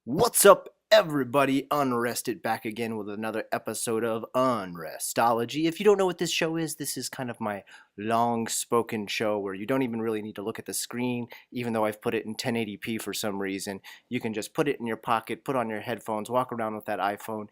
What's up, everybody? Unrested back again with another episode of Unrestology. If you don't know what this show is, this is kind of my long spoken show where you don't even really need to look at the screen, even though I've put it in 1080p for some reason. You can just put it in your pocket, put on your headphones, walk around with that iPhone,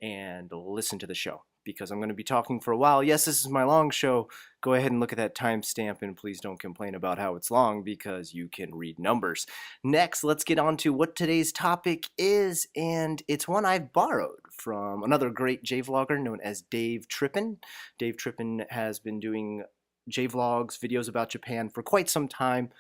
and listen to the show. Because I'm going to be talking for a while. Yes, this is my long show. Go ahead and look at that timestamp, and please don't complain about how it's long because you can read numbers. Next, let's get on to what today's topic is, and it's one I've borrowed from another great J-vlogger known as Dave Trippin. Dave Trippin has been doing J-vlogs, videos about Japan for quite some time,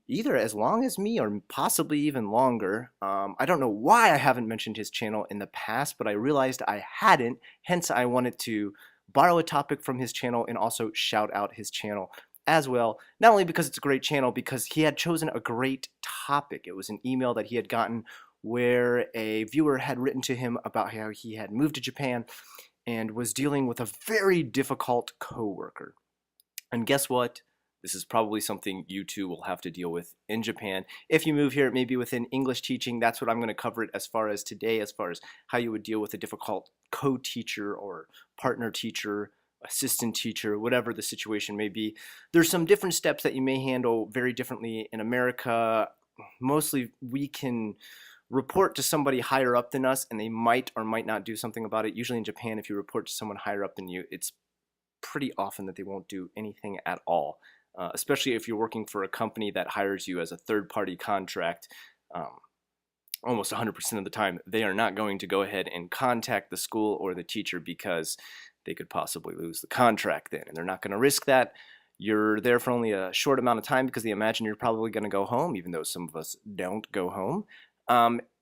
either as long as me or possibly even longer. I don't know why I haven't mentioned his channel in the past, but I realized I hadn't, hence I wanted to borrow a topic from his channel and also shout out his channel as well, not only because it's a great channel, because he had chosen a great topic. It was an email that he had gotten where a viewer had written to him about how he had moved to Japan and was dealing with a very difficult coworker. And guess what? This is probably something you too will have to deal with in Japan. If you move here, maybe within English teaching, that's what I'm going to cover it as far as today, as far as how you would deal with a difficult co-teacher or partner teacher, assistant teacher, whatever the situation may be. There's some different steps that you may handle very differently in America. Mostly we can report to somebody higher up than us and they might or might not do something about it. Usually in Japan, if you report to someone higher up than you, it's pretty often that they won't do anything at all. Especially if you're working for a company that hires you as a third-party contract. Almost 100% of the time, they are not going to go ahead and contact the school or the teacher because they could possibly lose the contract then, and they're not going to risk that. You're there for only a short amount of time because they imagine you're probably going to go home, even though some of us don't go home.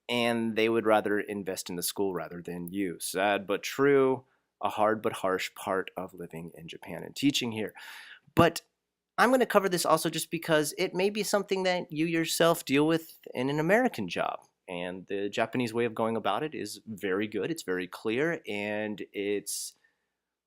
And they would rather invest in the school rather than you. Sad but true, a hard but harsh part of living in Japan and teaching here. But I'm going to cover this also just because it may be something that you yourself deal with in an American job. And the Japanese way of going about it is very good. It's very clear, and it's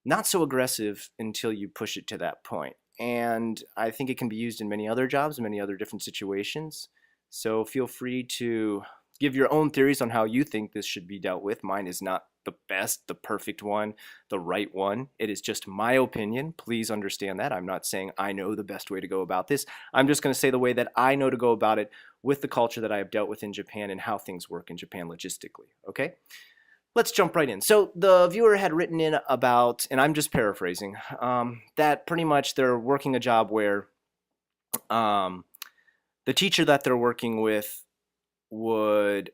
not so aggressive until you push it to that point. And I think it can be used in many other jobs, many other different situations. So feel free to give your own theories on how you think this should be dealt with. Mine is not the best, the perfect one, the right one. It is just my opinion. Please understand that. I'm not saying I know the best way to go about this. I'm just going to say the way that I know to go about it with the culture that I have dealt with in Japan and how things work in Japan logistically. Okay? Let's jump right in. So the viewer had written in about, and I'm just paraphrasing, that pretty much they're working a job where the teacher that they're working with would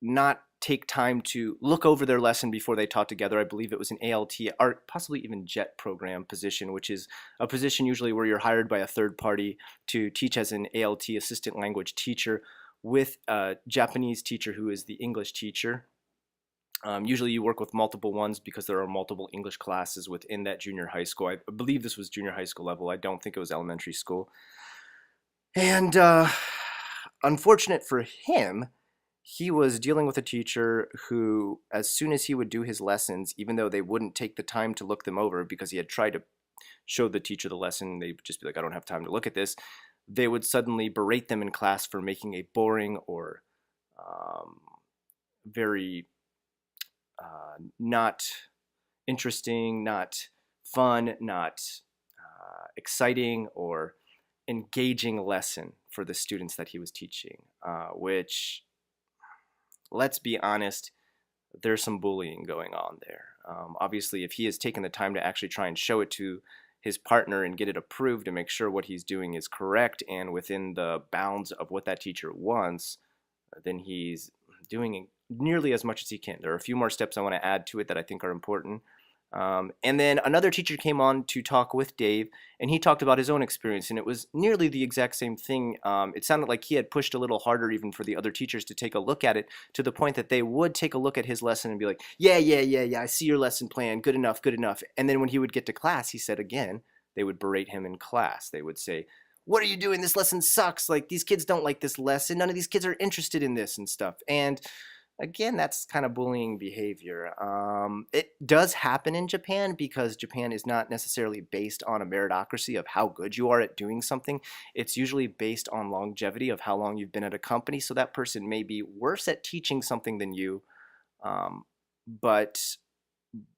not take time to look over their lesson before they taught together. I believe it was an ALT or possibly even JET program position, which is a position usually where you're hired by a third party to teach as an ALT, assistant language teacher, with a Japanese teacher who is the English teacher. Usually you work with multiple ones because there are multiple English classes within that junior high school. I believe this was junior high school level. I don't think it was elementary school. And unfortunate for him, he was dealing with a teacher who, as soon as he would do his lessons, even though they wouldn't take the time to look them over because he had tried to show the teacher the lesson, they'd just be like, I don't have time to look at this. They would suddenly berate them in class for making a boring or very not interesting, not fun, not exciting, or engaging lesson for the students that he was teaching, which, let's be honest, there's some bullying going on there. Obviously, if he has taken the time to actually try and show it to his partner and get it approved to make sure what he's doing is correct and within the bounds of what that teacher wants, then he's doing nearly as much as he can. There are a few more steps I want to add to it that I think are important. And then another teacher came on to talk with Dave, and he talked about his own experience, and it was nearly the exact same thing. It sounded like he had pushed a little harder even for the other teachers to take a look at it, to the point that they would take a look at his lesson and be like, yeah, I see your lesson plan, good enough, good enough. And then when he would get to class, he said again, they would berate him in class. They would say, what are you doing? This lesson sucks. Like, these kids don't like this lesson. None of these kids are interested in this and stuff. And Again, that's kind of bullying behavior. It does happen in Japan because Japan is not necessarily based on a meritocracy of how good you are at doing something. It's usually based on longevity of how long you've been at a company. So that person may be worse at teaching something than you, um, but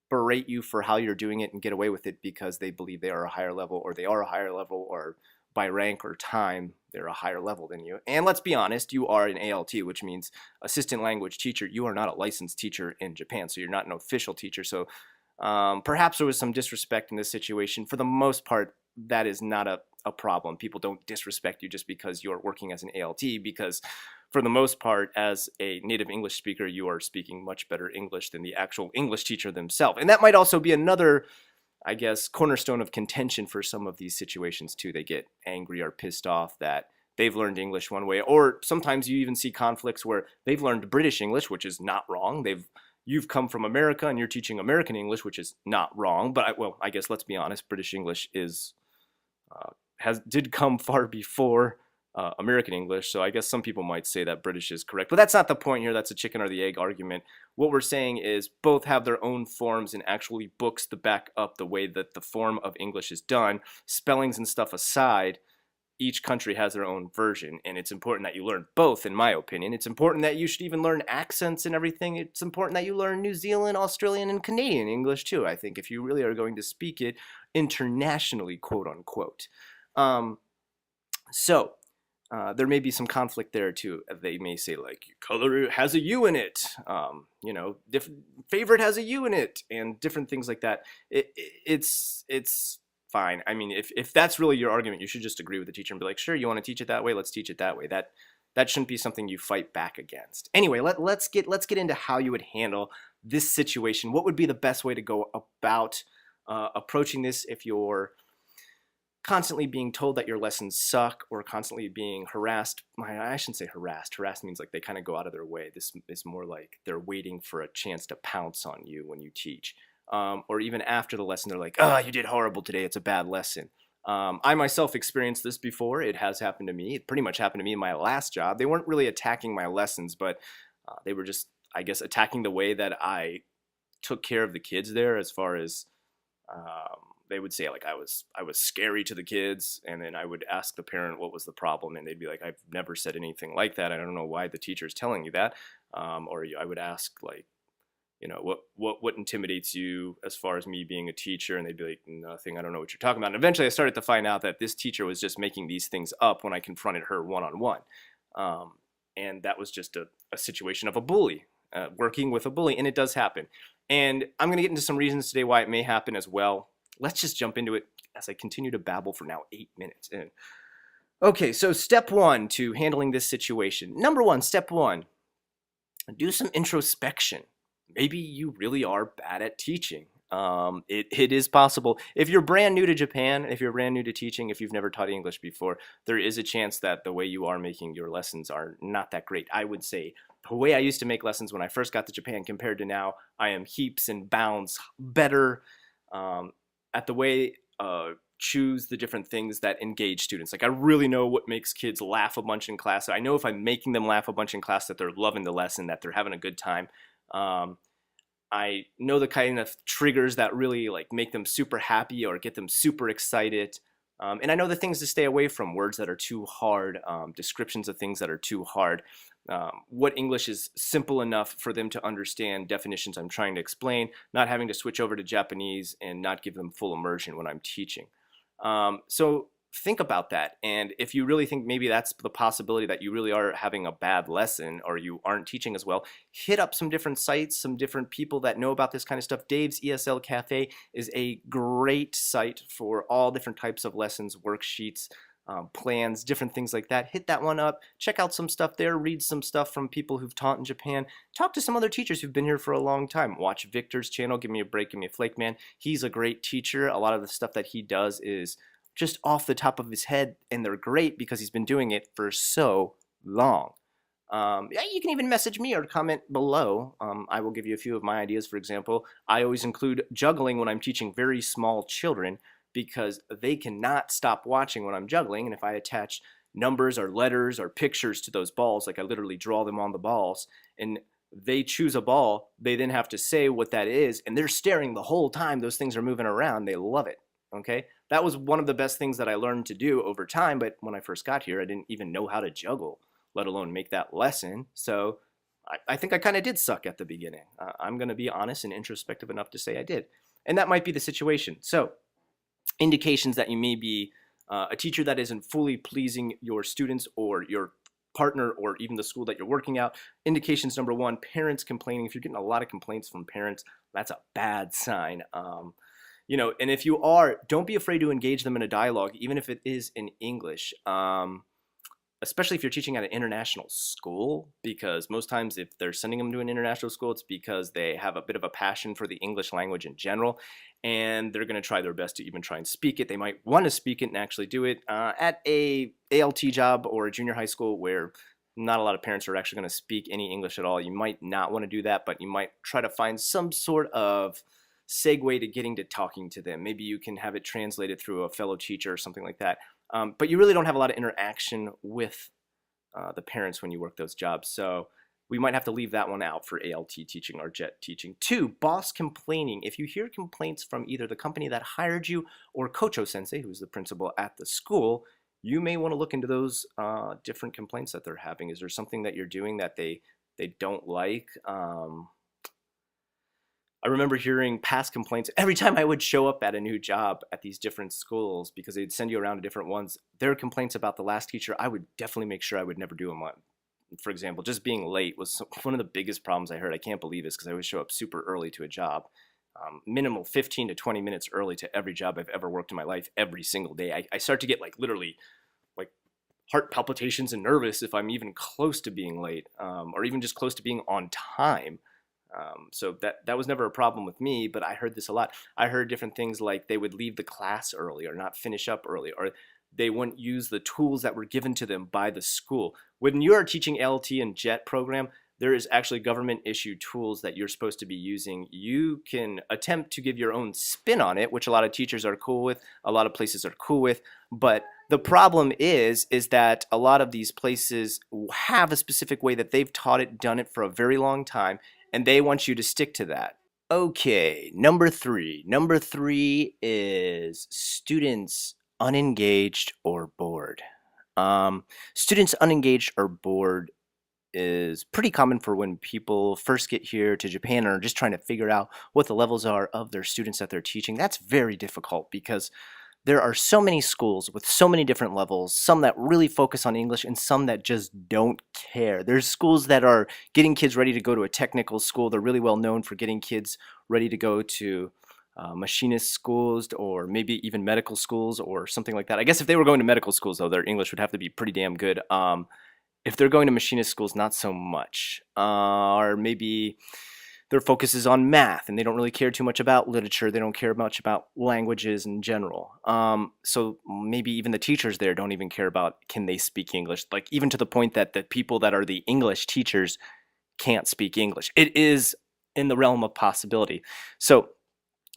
berate you for how you're doing it and get away with it because they believe they are a higher level, or they are a higher level, or by rank or time they're a higher level than you. And let's be honest, you are an ALT, which means assistant language teacher. You are not a licensed teacher in Japan, so you're not an official teacher. So perhaps there was some disrespect in this situation. For the most part, that is not a problem. People don't disrespect you just because you're working as an ALT, because for the most part, as a native English speaker, you are speaking much better English than the actual English teacher themselves. And that might also be another, I guess, cornerstone of contention for some of these situations too. They get angry or pissed off that they've learned English one way, or sometimes you even see conflicts where they've learned British English, which is not wrong. You've come from America and you're teaching American English, which is not wrong. But I guess let's be honest, British English is did come far before American English, so I guess some people might say that British is correct, but that's not the point here. That's a chicken or the egg argument. What we're saying is both have their own forms and actually books to back up the way that the form of English is done. Spellings and stuff aside, each country has their own version, and it's important that you learn both, in my opinion. It's important that you should even learn accents and everything. It's important that you learn New Zealand, Australian, and Canadian English too, I think, if you really are going to speak it internationally, quote unquote. So there may be some conflict there too. They may say like, color has a U in it, favorite has a U in it, and different things like that. It's fine. I mean, if that's really your argument, you should just agree with the teacher and be like, sure, you want to teach it that way, let's teach it that way. That shouldn't be something you fight back against. Anyway, let's get into how you would handle this situation. What would be the best way to go about approaching this if you're constantly being told that your lessons suck, or constantly being harassed. I shouldn't say harassed. Harassed means like they kind of go out of their way. This is more like they're waiting for a chance to pounce on you when you teach. Or even after the lesson, they're like, oh, you did horrible today. It's a bad lesson. I myself experienced this before. It has happened to me. It pretty much happened to me in my last job. They weren't really attacking my lessons, but they were just, I guess, attacking the way that I took care of the kids there, as far as they would say like I was scary to the kids, and then I would ask the parent what was the problem, and they'd be like, I've never said anything like that. I don't know why the teacher's telling you that. Or I would ask like, what intimidates you as far as me being a teacher, and they'd be like, nothing, I don't know what you're talking about. And eventually I started to find out that this teacher was just making these things up when I confronted her one-on-one. And that was just a situation of a bully, working with a bully, and it does happen. And I'm going to get into some reasons today why it may happen as well. Let's just jump into it as I continue to babble for now 8 minutes. Okay, so step one to handling this situation. Step one, do some introspection. Maybe you really are bad at teaching. It is possible. If you're brand new to Japan, if you're brand new to teaching, if you've never taught English before, there is a chance that the way you are making your lessons are not that great. I would say the way I used to make lessons when I first got to Japan compared to now, I am heaps and bounds better at the way choose the different things that engage students. Like I really know what makes kids laugh a bunch in class. I know if I'm making them laugh a bunch in class that they're loving the lesson, that they're having a good time. I know the kind of triggers that really like make them super happy or get them super excited. And I know the things to stay away from, words that are too hard, descriptions of things that are too hard. What English is simple enough for them to understand definitions I'm trying to explain, not having to switch over to Japanese and not give them full immersion when I'm teaching. So think about that. And if you really think maybe that's the possibility that you really are having a bad lesson or you aren't teaching as well, hit up some different sites, some different people that know about this kind of stuff. Dave's ESL Cafe is a great site for all different types of lessons, worksheets, plans, different things like that. Hit that one up, check out some stuff there, read some stuff from people who've taught in Japan, talk to some other teachers who've been here for a long time. Watch Victor's channel, Give Me a Break, Give Me a Flake Man. He's a great teacher. A lot of the stuff that he does is just off the top of his head, and they're great because he's been doing it for so long. Yeah, you can even message me or comment below. I will give you a few of my ideas. For example, I always include juggling when I'm teaching very small children, because they cannot stop watching when I'm juggling. And if I attach numbers or letters or pictures to those balls, like I literally draw them on the balls, and they choose a ball, they then have to say what that is, and they're staring the whole time those things are moving around. They love it. Okay, that was one of the best things that I learned to do over time. But when I first got here, I didn't even know how to juggle, let alone make that lesson. So I think I kind of did suck at the beginning. I'm going to be honest and introspective enough to say I did. And that might be the situation. So indications that you may be a teacher that isn't fully pleasing your students or your partner or even the school that you're working at. Indications number one, parents complaining. If you're getting a lot of complaints from parents, that's a bad sign. And if you are, don't be afraid to engage them in a dialogue, even if it is in English. Especially if you're teaching at an international school, because most times if they're sending them to an international school, it's because they have a bit of a passion for the English language in general, and they're going to try their best to even try and speak it. They might want to speak it and actually do it. At a ALT job or a junior high school where not a lot of parents are actually going to speak any English at all, you might not want to do that, but you might try to find some sort of segue to getting to talking to them. Maybe you can have it translated through a fellow teacher or something like that. But you really don't have a lot of interaction with the parents when you work those jobs. So we might have to leave that one out for ALT teaching or JET teaching. 2, boss complaining. If you hear complaints from either the company that hired you or Kocho Sensei, who's the principal at the school, you may want to look into those different complaints that they're having. Is there something that you're doing that they don't like? I remember hearing past complaints every time I would show up at a new job at these different schools, because they'd send you around to different ones. There were complaints about the last teacher. I would definitely make sure I would never do them. For example, just being late was one of the biggest problems I heard. I can't believe this because I would show up super early to a job. Minimal 15 to 20 minutes early to every job I've ever worked in my life, every single day. I start to get literally heart palpitations and nervous if I'm even close to being late, or even just close to being on time. So that was never a problem with me, but I heard this a lot. I heard different things like they would leave the class early or not finish up early, or they wouldn't use the tools that were given to them by the school. When you are teaching LT and JET program, there is actually government issued tools that you're supposed to be using. You can attempt to give your own spin on it, which a lot of teachers are cool with, a lot of places are cool with, but the problem is that a lot of these places have a specific way that they've taught it, done it for a very long time, and they want you to stick to that. Okay, number 3. Number 3 is students unengaged or bored. Students unengaged or bored is pretty common for when people first get here to Japan and are just trying to figure out what the levels are of their students that they're teaching. That's very difficult because there are so many schools with so many different levels, some that really focus on English and some that just don't care. There's schools that are getting kids ready to go to a technical school. They're really well known for getting kids ready to go to machinist schools or maybe even medical schools or something like that. I guess if they were going to medical schools, though, their English would have to be pretty damn good. If they're going to machinist schools, not so much. Or maybe their focus is on math and they don't really care too much about literature. They don't care much about languages in general. So maybe even the teachers there don't even care about can they speak English, even to the point that the people that are the English teachers can't speak English. It is in the realm of possibility. So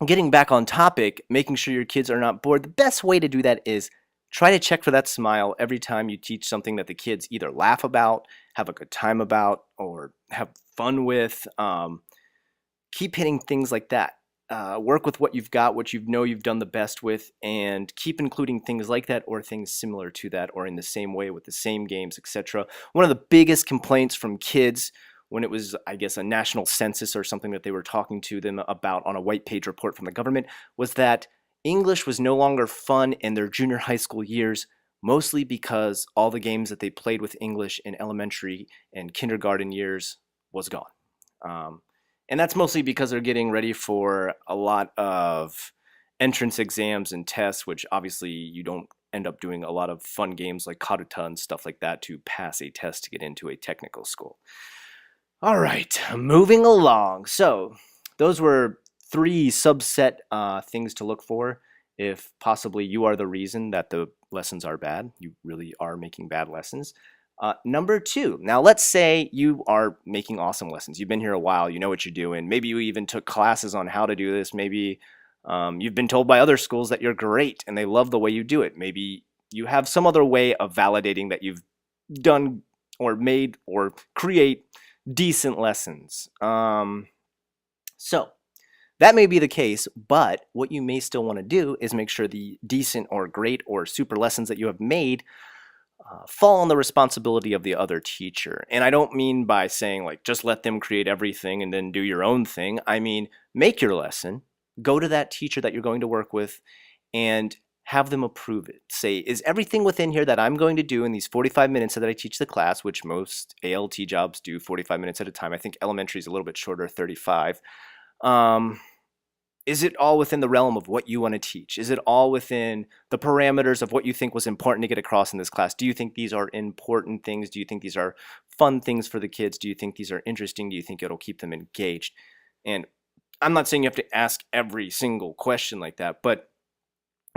getting back on topic, making sure your kids are not bored, the best way to do that is try to check for that smile every time you teach something that the kids either laugh about, have a good time about, or have fun with. Keep hitting things like that. Work with what you've got, what you've done the best with, and keep including things like that or things similar to that or in the same way with the same games, etc. One of the biggest complaints from kids when it was, I guess, a national census or something that they were talking to them about on a white page report from the government was that English was no longer fun in their junior high school years, mostly because all the games that they played with English in elementary and kindergarten years was gone. And that's mostly because they're getting ready for a lot of entrance exams and tests, which obviously you don't end up doing a lot of fun games like karuta and stuff like that to pass a test to get into a technical school. All right, moving along. So those were 3 subset things to look for if possibly you are the reason that the lessons are bad. You really are making bad lessons. Number 2, now let's say you are making awesome lessons. You've been here a while, you know what you're doing. Maybe you even took classes on how to do this. Maybe you've been told by other schools that you're great and they love the way you do it. Maybe you have some other way of validating that you've done or made or create decent lessons. So that may be the case, but what you may still want to do is make sure the decent or great or super lessons that you have made fall on the responsibility of the other teacher. And I don't mean by saying like just let them create everything and then do your own thing. I mean, make your lesson, go to that teacher that you're going to work with, and have them approve it. Say, is everything within here that I'm going to do in these 45 minutes that I teach the class, which most ALT jobs do 45 minutes at a time. I think elementary is a little bit shorter, 35. Is it all within the realm of what you want to teach? Is it all within the parameters of what you think was important to get across in this class? Do you think these are important things? Do you think these are fun things for the kids? Do you think these are interesting? Do you think it'll keep them engaged? And I'm not saying you have to ask every single question like that, but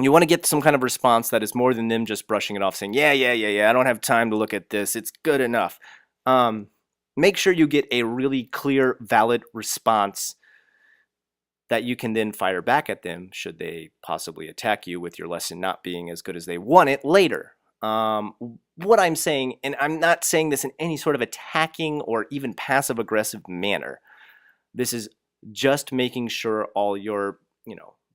you want to get some kind of response that is more than them just brushing it off, saying, yeah, I don't have time to look at this. It's good enough. Make sure you get a really clear, valid response that you can then fire back at them should they possibly attack you with your lesson not being as good as they want it later. What I'm saying, and I'm not saying this in any sort of attacking or even passive-aggressive manner. This is just making sure all your,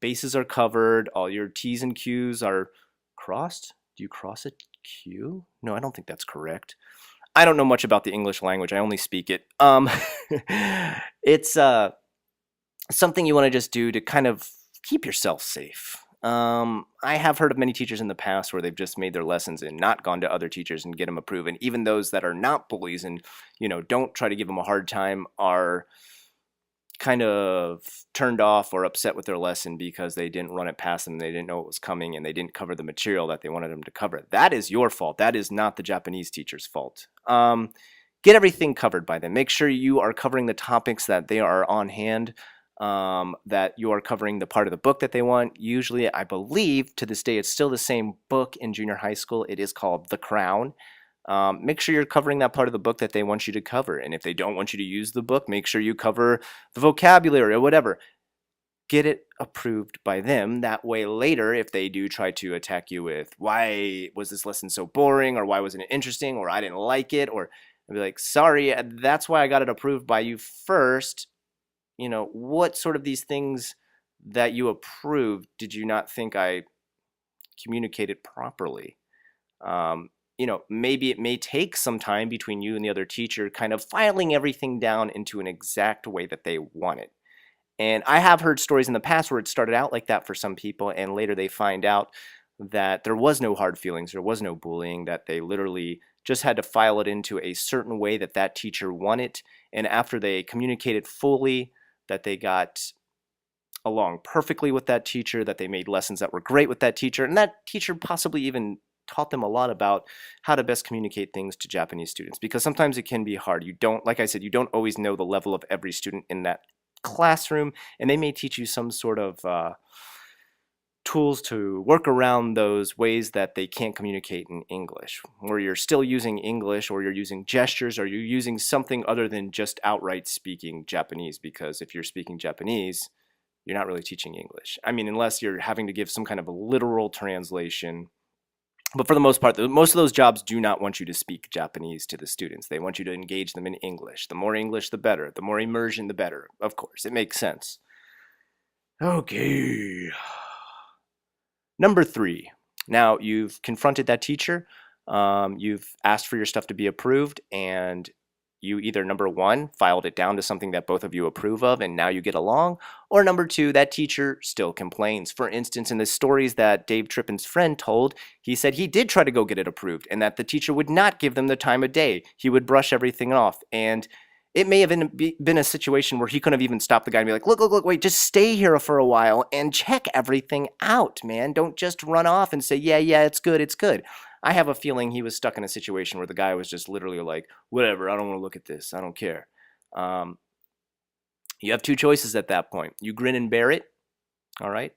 bases are covered, all your T's and Q's are crossed. Do you cross a Q? No, I don't think that's correct. I don't know much about the English language. I only speak it. It's something you want to just do to kind of keep yourself safe. I have heard of many teachers in the past where they've just made their lessons and not gone to other teachers and get them approved. And even those that are not bullies and, don't try to give them a hard time are kind of turned off or upset with their lesson because they didn't run it past them, they didn't know it was coming, and they didn't cover the material that they wanted them to cover. That is your fault. That is not the Japanese teacher's fault. Get everything covered by them. Make sure you are covering the topics that they are on hand, that you are covering the part of the book that they want. Usually, I believe, to this day, it's still the same book in junior high school. It is called The Crown. Make sure you're covering that part of the book that they want you to cover. And if they don't want you to use the book, make sure you cover the vocabulary or whatever. Get it approved by them. That way later, if they do try to attack you with, why was this lesson so boring, or why wasn't it interesting, or I didn't like it, or I'd be like, sorry, that's why I got it approved by you first. What sort of these things that you approved did you not think I communicated properly? Maybe it may take some time between you and the other teacher kind of filing everything down into an exact way that they want it. And I have heard stories in the past where it started out like that for some people, and later they find out that there was no hard feelings, there was no bullying, that they literally just had to file it into a certain way that that teacher wanted. And after they communicated fully, that they got along perfectly with that teacher, that they made lessons that were great with that teacher, and that teacher possibly even taught them a lot about how to best communicate things to Japanese students, because sometimes it can be hard. You don't, like I said, you don't always know the level of every student in that classroom, and they may teach you some sort of tools to work around those ways that they can't communicate in English, where you're still using English, or you're using gestures, or you're using something other than just outright speaking Japanese, because if you're speaking Japanese, you're not really teaching English. I mean, unless you're having to give some kind of a literal translation. But for the most part, most of those jobs do not want you to speak Japanese to the students. They want you to engage them in English. The more English, the better. The more immersion, the better. Of course, it makes sense. Okay. Number 3. Now, you've confronted that teacher. You've asked for your stuff to be approved, and you either, number 1, filed it down to something that both of you approve of, and now you get along, or number 2, that teacher still complains. For instance, in the stories that Dave Trippin's friend told, he said he did try to go get it approved, and that the teacher would not give them the time of day. He would brush everything off, and it may have been a situation where he couldn't have even stopped the guy and be like, look, wait, just stay here for a while and check everything out, man. Don't just run off and say, yeah, it's good. I have a feeling he was stuck in a situation where the guy was just literally like, whatever, I don't want to look at this. I don't care. You have 2 choices at that point. You grin and bear it, all right?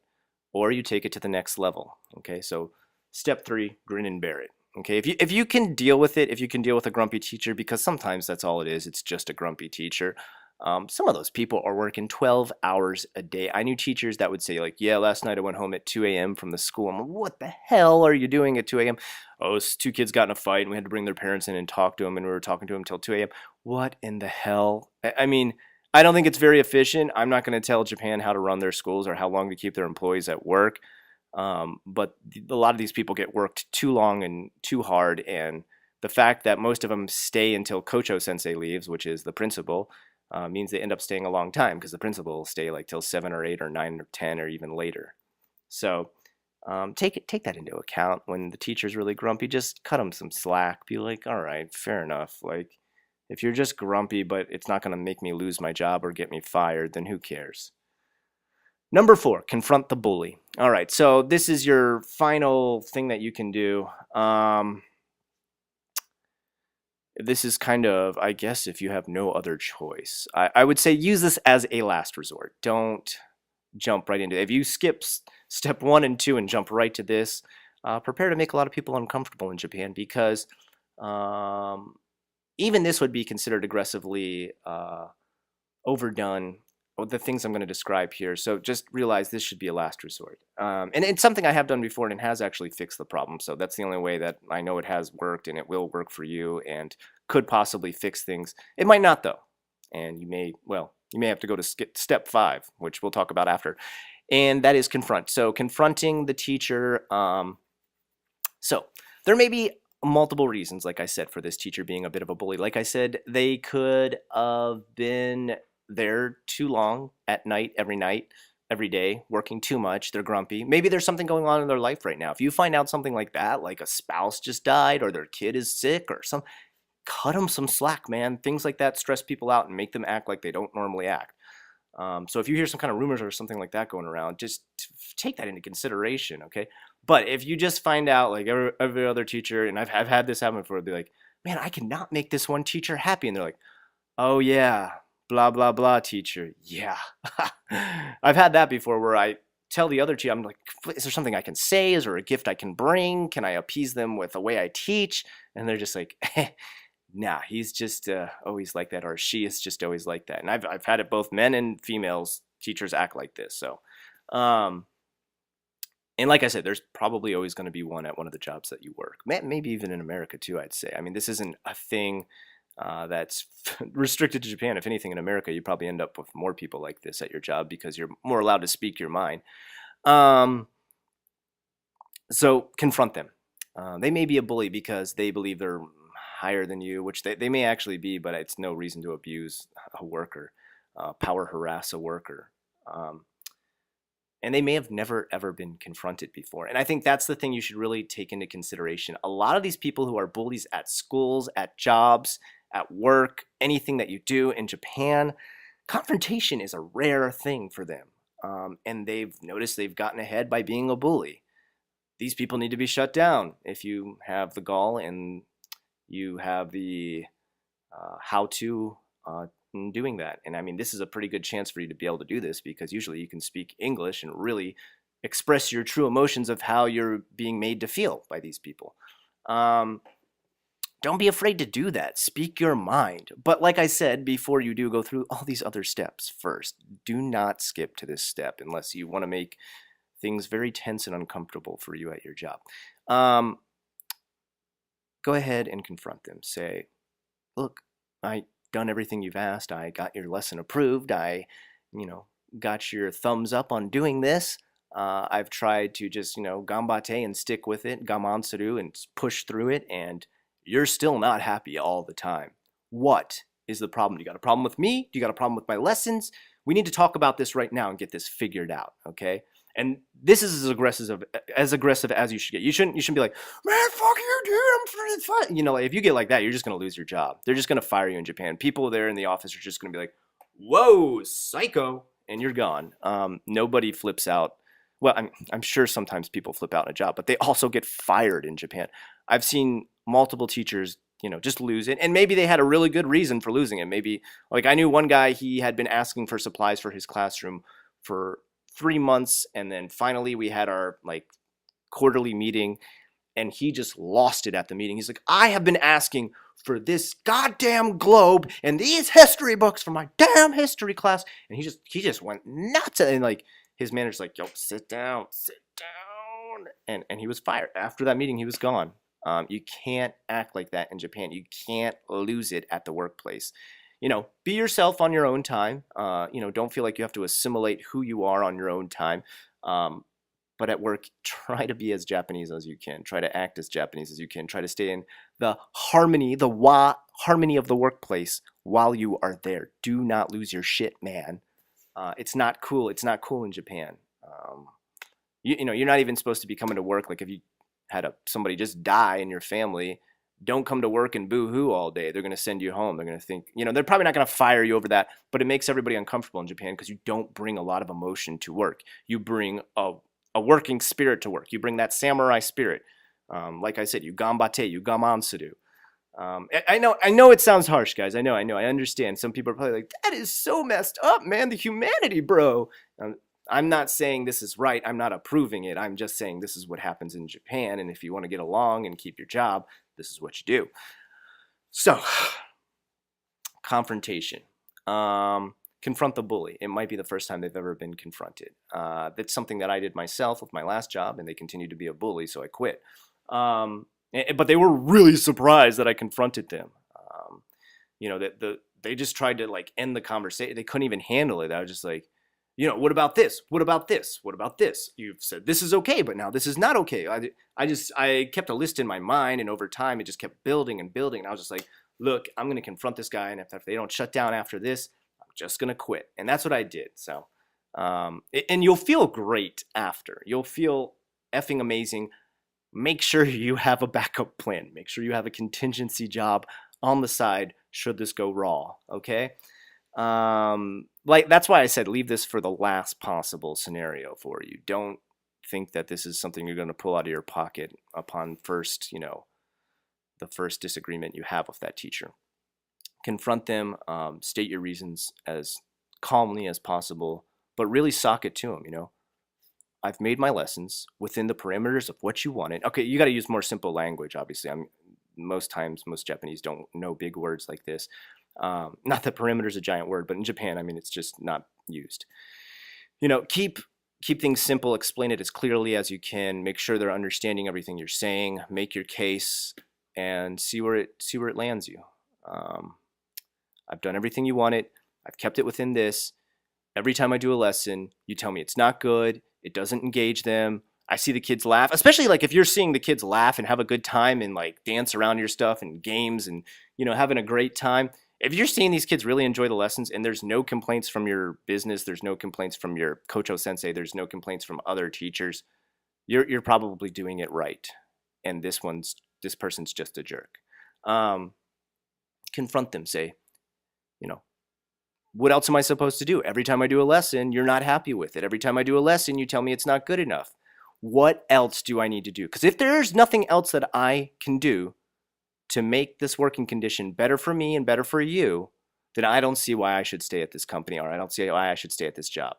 Or you take it to the next level, okay? So step 3, grin and bear it, okay? If you can deal with it, if you can deal with a grumpy teacher, because sometimes that's all it is. It's just a grumpy teacher. Some of those people are working 12 hours a day. I knew teachers that would say, like, yeah, last night I went home at 2 a.m. from the school. I'm like, what the hell are you doing at 2 a.m.? Oh, two kids got in a fight and we had to bring their parents in and talk to them, and we were talking to them until 2 a.m. What in the hell? I mean, I don't think it's very efficient. I'm not going to tell Japan how to run their schools or how long to keep their employees at work. But a lot of these people get worked too long and too hard. And the fact that most of them stay until Kocho sensei leaves, which is the principal, means they end up staying a long time because the principal will stay like till 7 or 8 or 9 or 10 or even later. So take that into account. When the teacher's really grumpy, just cut them some slack. Be like, all right, fair enough. Like, if you're just grumpy, but it's not going to make me lose my job or get me fired, then who cares? Number 4, confront the bully. All right, so this is your final thing that you can do. This is kind of, I guess, if you have no other choice. I would say use this as a last resort. Don't jump right into it. If you skip step 1 and 2 and jump right to this, prepare to make a lot of people uncomfortable in Japan, because even this would be considered aggressively overdone, the things I'm going to describe here. So just realize this should be a last resort. And it's something I have done before and it has actually fixed the problem. So that's the only way that I know it has worked, and it will work for you and could possibly fix things. It might not, though. And you may have to go to step 5, which we'll talk about after. And that is confront. So confronting the teacher. So there may be multiple reasons, like I said, for this teacher being a bit of a bully. Like I said, they could have been there too long at night, every day, working too much. They're grumpy. Maybe there's something going on in their life right now. If you find out something like that, like a spouse just died or their kid is sick or something, cut them some slack, man. Things like that stress people out and make them act like they don't normally act. So if you hear some kind of rumors or something like that going around, just take that into consideration, okay? But if you just find out, like every other teacher, and I've had this happen before, be like, man, I cannot make this one teacher happy. And they're like, oh yeah, blah, blah, blah, teacher. Yeah. I've had that before where I tell the other teacher, I'm like, is there something I can say? Is there a gift I can bring? Can I appease them with the way I teach? And they're just like, nah, he's just always like that, or she is just always like that. And I've had it both men and females. Teachers act like this. So, and like I said, there's probably always going to be one at one of the jobs that you work. Maybe even in America too, I'd say. I mean, this isn't a thing that's restricted to Japan. If anything, in America, you probably end up with more people like this at your job because you're more allowed to speak your mind. So confront them. They may be a bully because they believe they're higher than you, which they may actually be, but it's no reason to abuse a worker, power harass a worker. And they may have never, ever been confronted before. And I think that's the thing you should really take into consideration. A lot of these people who are bullies at schools, at jobs, at work, anything that you do in Japan, confrontation is a rare thing for them. And they've noticed they've gotten ahead by being a bully. These people need to be shut down. If you have the gall and you have the how-to in doing that. And I mean, this is a pretty good chance for you to be able to do this, because usually you can speak English and really express your true emotions of how you're being made to feel by these people. Don't be afraid to do that. Speak your mind. But like I said, before you do, go through all these other steps first. Do not skip to this step unless you want to make things very tense and uncomfortable for you at your job. Go ahead and confront them. Say, look, I done everything you've asked. I got your lesson approved. I, got your thumbs up on doing this. I've tried to just, gambate and stick with it, gamansuru, and push through it, and you're still not happy all the time. What is the problem? You got a problem with me? Do you got a problem with my lessons? We need to talk about this right now and get this figured out, okay? And this is as aggressive as you should get. You shouldn't be like, man, fuck you, dude, I'm fine. If you get like that, you're just going to lose your job. They're just going to fire you in Japan. People there in the office are just going to be like, whoa, psycho, and you're gone. Nobody flips out. Well, I'm sure sometimes people flip out in a job, but they also get fired in Japan. I've seen multiple teachers, just lose it. And maybe they had a really good reason for losing it. Maybe, like, I knew one guy, he had been asking for supplies for his classroom for 3 months, and then finally we had our quarterly meeting, And he just lost it at the meeting. He's like, I have been asking for this goddamn globe and these history books for my damn history class. And he just went nuts. And like his manager's like, yo, sit down. And he was fired. After that meeting, he was gone. You can't act like that in Japan. You can't lose it at the workplace. Be yourself on your own time. Don't feel like you have to assimilate who you are on your own time. But at work, try to be as Japanese as you can. Try to act as Japanese as you can. Try to stay in the harmony, harmony of the workplace while you are there. Do not lose your shit, man. It's not cool. It's not cool in Japan. You're not even supposed to be coming to work. Like if you had somebody just die in your family, don't come to work and boo-hoo all day. They're going to send you home. They're going to think, they're probably not going to fire you over that, but it makes everybody uncomfortable in Japan because you don't bring a lot of emotion to work. You bring a working spirit to work. You bring that samurai spirit. Like I said, you gambate, you gamansuru. I know it sounds harsh, guys. I know. I understand. Some people are probably like, that is so messed up, man. The humanity, bro. I'm not saying this is right. I'm not approving it. I'm just saying this is what happens in Japan. And if you want to get along and keep your job, this is what you do. So, confrontation. Confront the bully. It might be the first time they've ever been confronted. That's something that I did myself with my last job, and they continued to be a bully, so I quit. But they were really surprised that I confronted them. They just tried to like end the conversation. They couldn't even handle it. I was just like, what about this? What about this? What about this? You've said this is okay, but now this is not okay. I kept a list in my mind, and over time it just kept building and building. And I was just like, look, I'm going to confront this guy, and if they don't shut down after this, just gonna quit. And that's what I did. So and you'll feel great after. You'll feel effing amazing. Make sure you have a backup plan. Make sure you have a contingency job on the side should this go wrong. Okay, that's why I said leave this for the last possible scenario for you. Don't think that this is something you're going to pull out of your pocket upon first the first disagreement you have with that teacher. Confront them, state your reasons as calmly as possible, but really sock it to them, I've made my lessons within the parameters of what you wanted. Okay, you got to use more simple language, obviously. Most Japanese don't know big words like this. Not that perimeter is a giant word, but in Japan, it's just not used. Keep things simple, explain it as clearly as you can, make sure they're understanding everything you're saying, make your case, and see where it lands you. I've done everything you wanted. I've kept it within this. Every time I do a lesson, you tell me it's not good. It doesn't engage them. I see the kids laugh, especially like if you're seeing the kids laugh and have a good time and like dance around your stuff and games and, having a great time. If you're seeing these kids really enjoy the lessons and there's no complaints from your business, there's no complaints from your kocho sensei, there's no complaints from other teachers, you're probably doing it right. And this person's just a jerk. Confront them, say, what else am I supposed to do? Every time I do a lesson, you're not happy with it. Every time I do a lesson, you tell me it's not good enough. What else do I need to do? Because if there's nothing else that I can do to make this working condition better for me and better for you, then I don't see why I should stay at this company, or I don't see why I should stay at this job.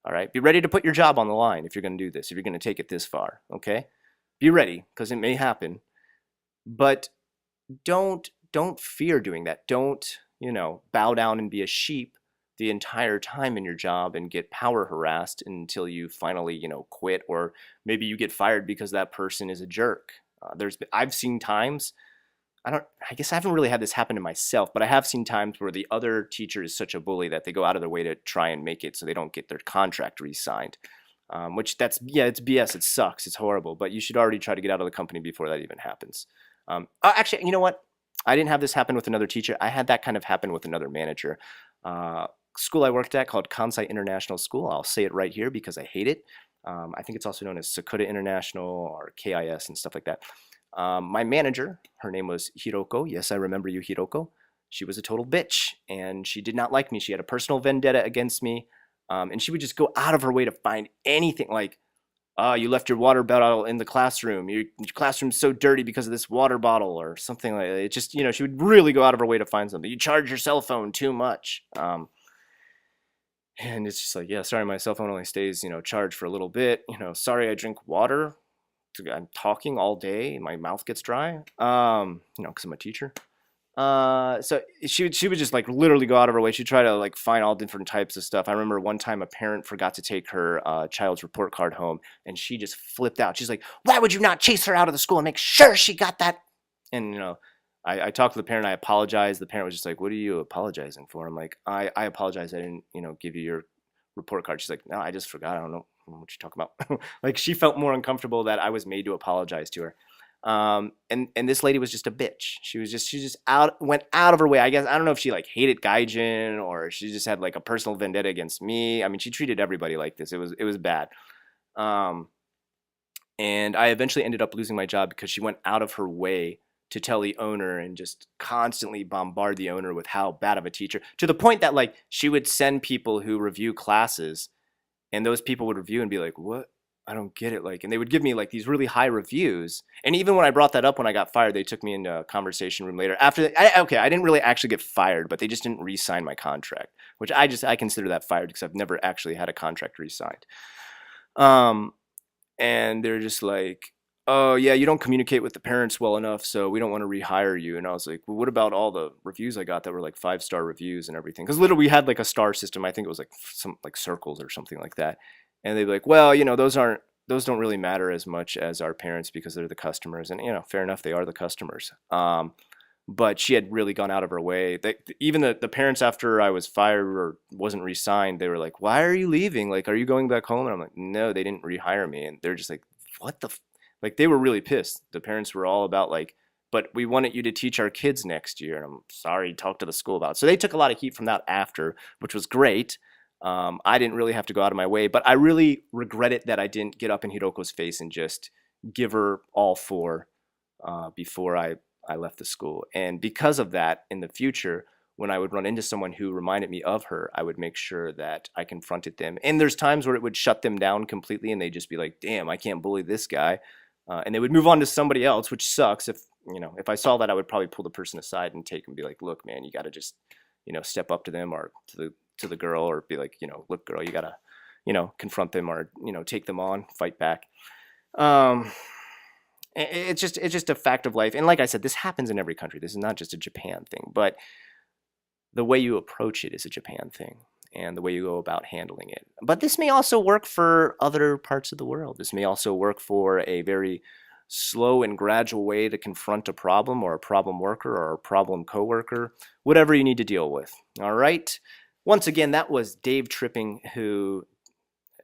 All right? Be ready to put your job on the line if you're going to do this, if you're going to take it this far, okay? Be ready, because it may happen. But don't fear doing that. Don't, bow down and be a sheep the entire time in your job and get power harassed until you finally, quit, or maybe you get fired because that person is a jerk. I've seen times, I guess I haven't really had this happen to myself, but I have seen times where the other teacher is such a bully that they go out of their way to try and make it so they don't get their contract re-signed. It's BS. It sucks. It's horrible, but you should already try to get out of the company before that even happens. Actually, you know what? I didn't have this happen with another teacher. I had that kind of happen with another manager. School I worked at called Kansai International School. I'll say it right here because I hate it. I think it's also known as Sakuda International or KIS and stuff like that. My manager, her name was Hiroko. Yes, I remember you, Hiroko. She was a total bitch, and she did not like me. She had a personal vendetta against me, and she would just go out of her way to find anything like, you left your water bottle in the classroom. Your classroom's so dirty because of this water bottle or something like that. It just, she would really go out of her way to find something. You charge your cell phone too much. And it's just like, yeah, sorry, my cell phone only stays, charged for a little bit. Sorry, I drink water I'm talking all day, my mouth gets dry. Because I'm a teacher. So she would just like literally go out of her way. She'd try to like find all different types of stuff. I remember one time a parent forgot to take her child's report card home, and she just flipped out. She's like, "Why would you not chase her out of the school and make sure she got that?" And I talked to the parent. I apologized. The parent was just like, "What are you apologizing for?" I'm like, I apologize. I didn't give you your report card. She's like, "No, I just forgot. I don't know what you're talking about." Like she felt more uncomfortable that I was made to apologize to her. And this lady was just a bitch. She just went out of her way. I guess I don't know if she like hated Gaijin or she just had like a personal vendetta against me. I mean, she treated everybody like this. It was bad. Um, and I eventually ended up losing my job because she went out of her way to tell the owner and just constantly bombard the owner with how bad of a teacher, to the point that like she would send people who review classes, and those people would review and be like, "What? I don't get it." Like, and they would give me like these really high reviews. And even when I brought that up when I got fired, they took me into a conversation room later. I didn't really actually get fired, but they just didn't re-sign my contract, which I consider that fired because I've never actually had a contract re-signed. And they're just like, "Oh yeah, you don't communicate with the parents well enough, so we don't want to rehire you." And I was like, "Well, what about all the reviews I got that were like 5-star reviews and everything?" Because literally we had like a star system. I think it was like some like circles or something like that. And they'd be like, "Well, those don't really matter as much as our parents because they're the customers." And fair enough, they are the customers. But she had really gone out of her way. Even the parents, after I was fired or wasn't re-signed, they were like, "Why are you leaving? Like, are you going back home?" And I'm like, "No, they didn't rehire me." And they're just like, "What the?" Like, they were really pissed. The parents were all about like, "But we wanted you to teach our kids next year." And I'm sorry, talk to the school about it. So they took a lot of heat from that after, which was great. I didn't really have to go out of my way, but I really regret it that I didn't get up in Hiroko's face and just give her all four before I left the school. And because of that, in the future, when I would run into someone who reminded me of her, I would make sure that I confronted them. And there's times where it would shut them down completely, and they'd just be like, "Damn, I can't bully this guy," and they would move on to somebody else, which sucks. If I saw that, I would probably pull the person aside and take and be like, "Look, man, you got to just step up to them or to the girl, or be like, look, girl, you gotta confront them or take them on, fight back." Um, it's just a fact of life. And like I said, this happens in every country. This is not just a Japan thing, but the way you approach it is a Japan thing, and the way you go about handling it. But this may also work for other parts of the world. This may also work for a very slow and gradual way to confront a problem, or a problem worker, or a problem coworker, whatever you need to deal with. All right. Once again, that was Dave Tripping, who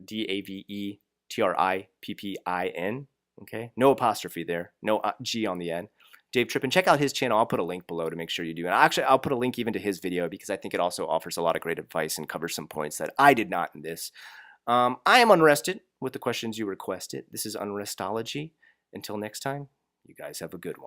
DAVETRIPPIN. Okay, no apostrophe there, no G on the end. Dave Trippin. Check out his channel. I'll put a link below to make sure you do. And actually, I'll put a link even to his video because I think it also offers a lot of great advice and covers some points that I did not in this. I am unrested with the questions you requested. This is Unrestology. Until next time, you guys have a good one.